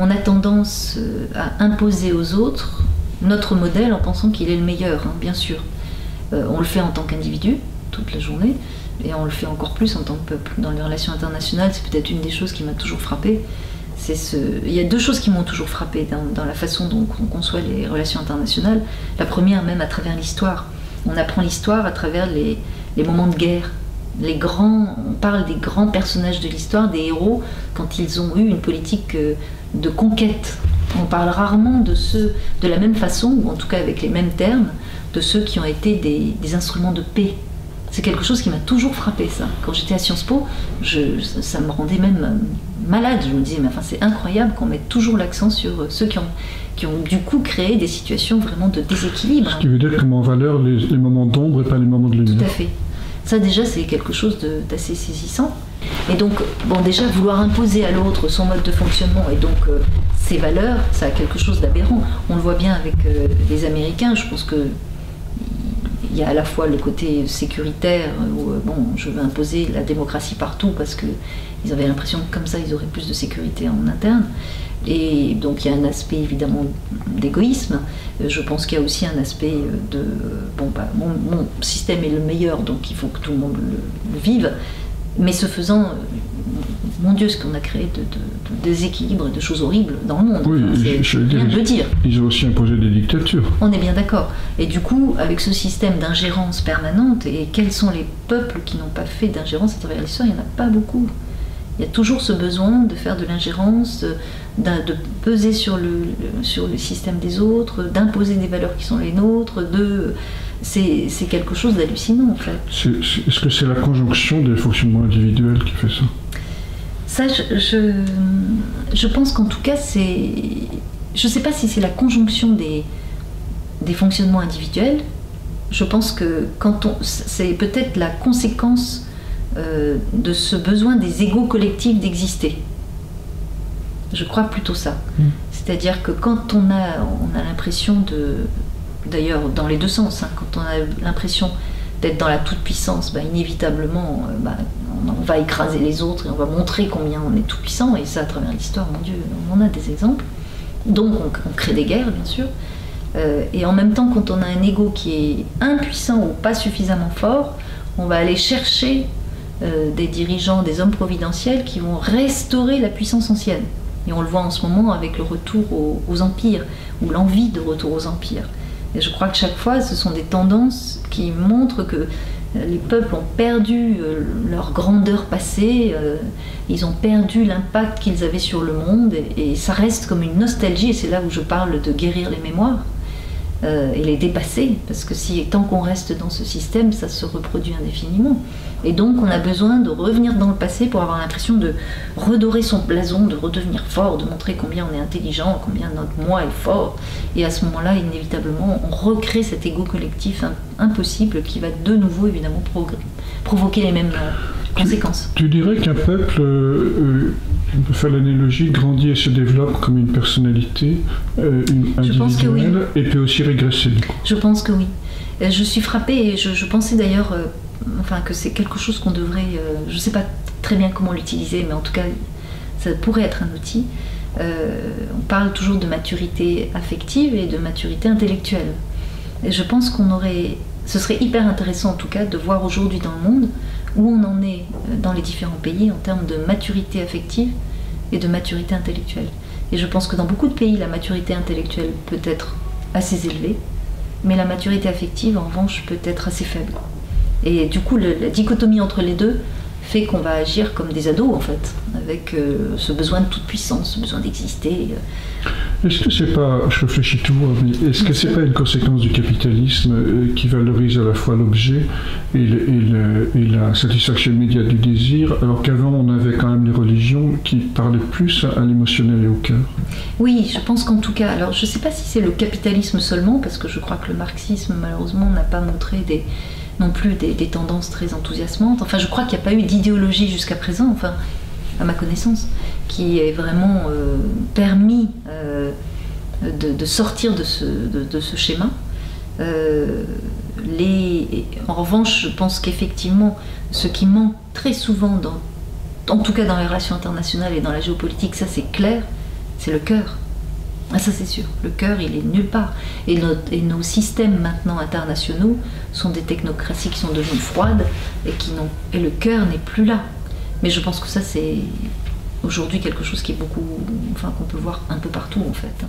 on a tendance à imposer aux autres notre modèle en pensant qu'il est le meilleur, hein, bien sûr. On le fait en tant qu'individu, toute la journée, et on le fait encore plus en tant que peuple. Dans les relations internationales, c'est peut-être une des choses qui m'a toujours frappée. Il y a deux choses qui m'ont toujours frappée dans la façon dont on conçoit les relations internationales. La première, même à travers l'histoire. On apprend l'histoire à travers les moments de guerre. On parle des grands personnages de l'histoire, des héros, quand ils ont eu une politique de conquête. On parle rarement de ceux, de la même façon, ou en tout cas avec les mêmes termes, de ceux qui ont été des instruments de paix. C'est quelque chose qui m'a toujours frappé, ça. Quand j'étais à Sciences Po, ça me rendait même malade. Je me disais, mais enfin, c'est incroyable qu'on mette toujours l'accent sur ceux qui ont du coup créé des situations vraiment de déséquilibre. Ce qui veut dire qu'on met en valeur les moments d'ombre et pas les moments de lumière. Tout à fait. Ça déjà, c'est quelque chose d'assez saisissant. Et donc, bon, déjà, vouloir imposer à l'autre son mode de fonctionnement et donc ses valeurs, ça a quelque chose d'aberrant. On le voit bien avec les Américains. Je pense que il y a à la fois le côté sécuritaire, où bon, je veux imposer la démocratie partout parce qu'ils avaient l'impression que comme ça, ils auraient plus de sécurité en interne. Et donc il y a un aspect évidemment d'égoïsme. Je pense qu'il y a aussi un aspect de mon système est le meilleur, donc il faut que tout le monde le vive. Mais ce faisant, mon Dieu, ce qu'on a créé de déséquilibre et de choses horribles dans le monde. Oui, enfin, c'est rien de le dire. Ils ont aussi imposé des dictatures. On est bien d'accord. Et du coup, avec ce système d'ingérence permanente, et quels sont les peuples qui n'ont pas fait d'ingérence à travers l'histoire, il n'y en a pas beaucoup. Il y a toujours ce besoin de faire de l'ingérence, de peser sur le système des autres, d'imposer des valeurs qui sont les nôtres, c'est quelque chose d'hallucinant en fait. Est-ce que c'est la conjonction des fonctionnements individuels qui fait ça? Ça, je pense qu'en tout cas, je ne sais pas si c'est la conjonction des fonctionnements individuels. Je pense que c'est peut-être la conséquence de ce besoin des égos collectifs d'exister. Je crois plutôt ça. C'est-à-dire que quand on a l'impression d'ailleurs dans les deux sens, hein, quand on a l'impression d'être dans la toute-puissance, inévitablement on va écraser les autres et on va montrer combien on est tout-puissant, et ça à travers l'histoire, mon Dieu, on en a des exemples. Donc on crée des guerres, bien sûr. Et en même temps, quand on a un ego qui est impuissant ou pas suffisamment fort, on va aller chercher des dirigeants, des hommes providentiels qui vont restaurer la puissance ancienne. Et on le voit en ce moment avec le retour aux empires, ou l'envie de retour aux empires. Et je crois que chaque fois, ce sont des tendances qui montrent que les peuples ont perdu leur grandeur passée, ils ont perdu l'impact qu'ils avaient sur le monde, et ça reste comme une nostalgie, et c'est là où je parle de guérir les mémoires. Et les dépasser, parce que tant qu'on reste dans ce système, ça se reproduit indéfiniment. Et donc on a besoin de revenir dans le passé pour avoir l'impression de redorer son blason, de redevenir fort, de montrer combien on est intelligent, combien notre moi est fort. Et à ce moment-là, inévitablement, on recrée cet ego collectif impossible qui va de nouveau, évidemment, provoquer les mêmes conséquences. Tu dirais qu'un peuple, on peut faire l'analogie, grandit et se développe comme une personnalité individuelle, et peut aussi régresser du coup. Je pense que oui. Je suis frappée, et je pensais d'ailleurs que c'est quelque chose qu'on devrait, je ne sais pas très bien comment l'utiliser, mais en tout cas ça pourrait être un outil. On parle toujours de maturité affective et de maturité intellectuelle. Et je pense ce serait hyper intéressant en tout cas de voir aujourd'hui dans le monde où on en est dans les différents pays en termes de maturité affective et de maturité intellectuelle. Et je pense que dans beaucoup de pays, la maturité intellectuelle peut être assez élevée, mais la maturité affective, en revanche, peut être assez faible. Et du coup, la dichotomie entre les deux fait qu'on va agir comme des ados, en fait, avec ce besoin de toute puissance, ce besoin d'exister. Est-ce que c'est pas, je réfléchis tout, mais est-ce que c'est pas une conséquence du capitalisme qui valorise à la fois l'objet et la satisfaction immédiate du désir, alors qu'avant on avait quand même des religions qui parlaient plus à l'émotionnel et au cœur? Oui, je pense qu'en tout cas, alors je sais pas si c'est le capitalisme seulement, parce que je crois que le marxisme, malheureusement, n'a pas montré non plus des tendances très enthousiasmantes. Enfin, je crois qu'il n'y a pas eu d'idéologie jusqu'à présent, enfin, à ma connaissance, qui ait vraiment permis de sortir de ce schéma. En revanche, je pense qu'effectivement, ce qui manque très souvent, en tout cas dans les relations internationales et dans la géopolitique, ça c'est clair, c'est le cœur. Ah, ça c'est sûr, le cœur il est nulle part. Et nos systèmes maintenant internationaux sont des technocraties qui sont devenues froides et le cœur n'est plus là. Mais je pense que ça c'est aujourd'hui quelque chose qui est beaucoup, enfin qu'on peut voir un peu partout en fait.